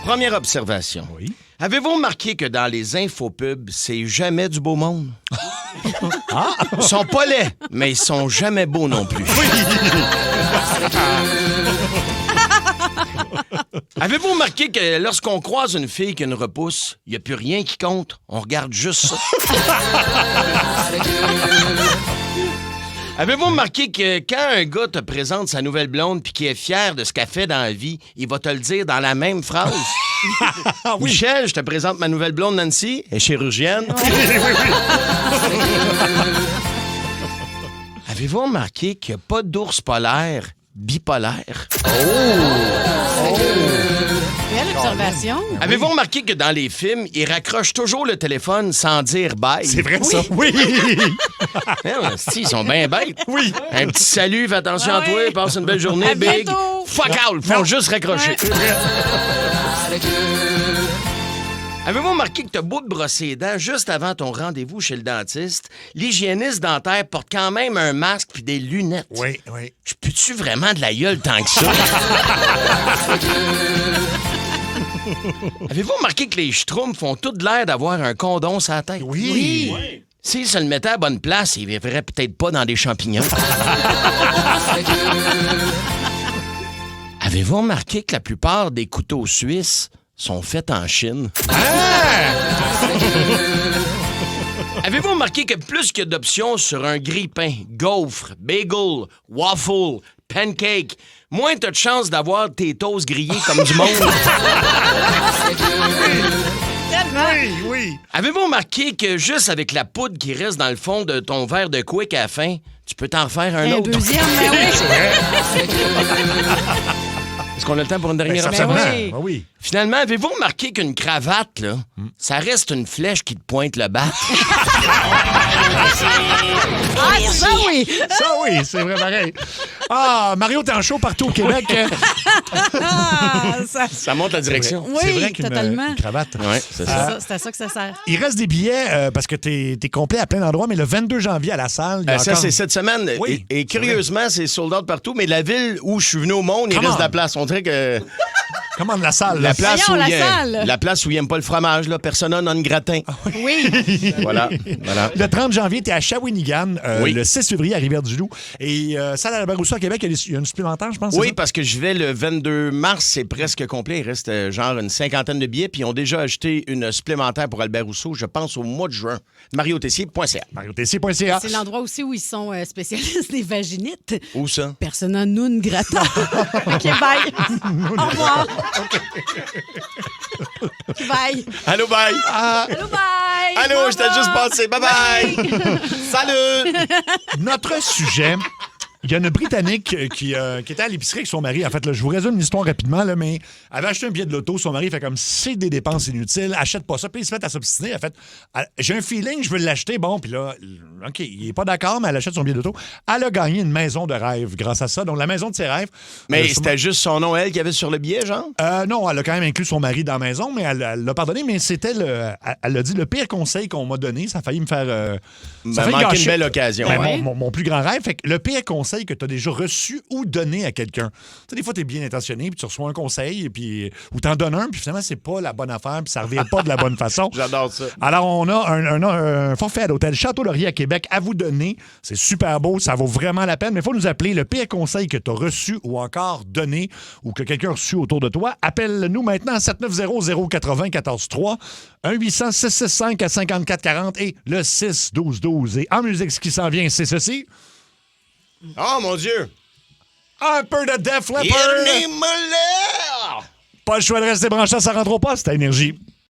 Première observation. Oui. Avez-vous remarqué que dans les infopubs, c'est jamais du beau monde? Ils sont pas laids, mais ils sont jamais beaux non plus. Avez-vous remarqué que lorsqu'on croise une fille qui a une repousse, il n'y a plus rien qui compte? On regarde juste ça. Avez-vous remarqué que quand un gars te présente sa nouvelle blonde puis qu'il est fier de ce qu'elle fait dans la vie, il va te le dire dans la même phrase? Oui. Michel, je te présente ma nouvelle blonde Nancy, elle est chirurgienne. Avez-vous remarqué qu'il n'y a pas d'ours polaire bipolaire? Belle observation. Avez-vous remarqué que dans les films, ils raccrochent toujours le téléphone sans dire bye? C'est vrai, ça? Oui! Ils sont bien bêtes. Oui. Un petit salut, fais attention à toi, oui. passe une belle journée, À big. bientôt. Fuck out, ils font juste raccrocher. Avez-vous remarqué que t'as beau te brosser les dents juste avant ton rendez-vous chez le dentiste, l'hygiéniste dentaire porte quand même un masque puis des lunettes? Oui. Je peux-tu vraiment de la gueule tant que ça? Avez-vous remarqué que les schtroumpfs font tout de l'air d'avoir un condom sur la tête? Oui. S'ils se le mettaient à bonne place, ils vivraient peut-être pas dans des champignons. Avez-vous remarqué que la plupart des couteaux suisses sont faits en Chine? Avez-vous remarqué que plus qu'il y a d'options sur un grille-pain, gaufre, bagel, waffle, pancake, moins t'as de chances d'avoir tes toasts grillés comme du monde? Oui. Avez-vous remarqué que juste avec la poudre qui reste dans le fond de ton verre de Quick à la fin, tu peux t'en refaire un autre? Deuxième, ben oui. Est-ce qu'on a le temps pour une dernière Certainement. observation? oui. Oui. Finalement, avez-vous remarqué qu'une cravate, là, ça reste une flèche qui te pointe le bas? Ça oui. Ça, oui, c'est vrai pareil. Ah, Mario, t'es en show partout au Québec. Ça monte la direction. Oui, C'est vrai qu'une totalement. une cravate. Oui, c'est ça. C'est à ça que ça sert. Il reste des billets parce que t'es complet à plein d'endroits, mais le 22 janvier à la salle, il y a Ça, encore... c'est cette semaine. Oui, Et curieusement, c'est sold out partout, mais la ville où je suis venu au monde, il Come reste on. de la place. On dirait que Commande la salle. la là. place, Voyons, où la salle. la place où il n'aime pas le fromage, là, persona non gratin. Oui. Voilà. Le 30 janvier, t'es à Shawinigan. Oui. Le 6 février, à Rivière-du-Loup. Et salle à la Baroussa, à Québec, il y a une supplémentaire, je pense. Oui, c'est ça? parce que je vais le 22 mars, c'est presque complet. Il reste genre une cinquantaine de billets, puis ils ont déjà acheté une supplémentaire pour Albert Rousseau, je pense, au mois de juin. mariotessier.ca. mariotessier.ca. C'est l'endroit aussi où ils sont spécialistes des vaginites. Où ça? Persona non grata. OK, bye. Au revoir. Bye. Allô, bye! Allô, bye. Allô, je t'ai juste passé. Bye-bye! Salut! Notre sujet... Il y a une Britannique qui était à l'épicerie avec son mari. En fait, là, je vous résume l'histoire rapidement, là, mais elle avait acheté un billet de loto. Son mari fait comme c'est des dépenses inutiles. Achète pas ça. Puis il se met à s'obstiner. En fait, j'ai un feeling, je veux l'acheter. Bon, puis là, OK, il est pas d'accord, mais elle achète son billet de loto. Elle a gagné une maison de rêve grâce à ça. Donc, la maison de ses rêves. Mais sûrement- c'était juste son nom, elle, qu'il y avait sur le billet, genre? non, elle a quand même inclus son mari dans la maison, mais elle l'a pardonné. Mais c'était elle a dit le pire conseil qu'on m'a donné. Ça a failli me faire. Ça a failli manquer gâcher- une belle occasion. Ben, Ouais. mon plus grand rêve. Fait que le pire conseil que tu as déjà reçu ou donné à quelqu'un. Tu sais, des fois, tu es bien intentionné, puis tu reçois un conseil, ou tu en donnes un, puis finalement, c'est pas la bonne affaire, puis ça revient pas de la bonne façon. J'adore ça. Alors, on a un forfait à l'hôtel Château-Laurier à Québec à vous donner. C'est super beau, ça vaut vraiment la peine, mais il faut nous appeler le pire conseil que tu as reçu ou encore donné ou que quelqu'un a reçu autour de toi. Appelle-nous maintenant à 790-080-143, 1-800-665-5440 et le 6-12-12. Et en musique, ce qui s'en vient, c'est ceci. Oh, mon Dieu! Un peu de Def Leppard. Irene Muller! Pas le choix de rester branché, ça rentre au poste, à Énergie.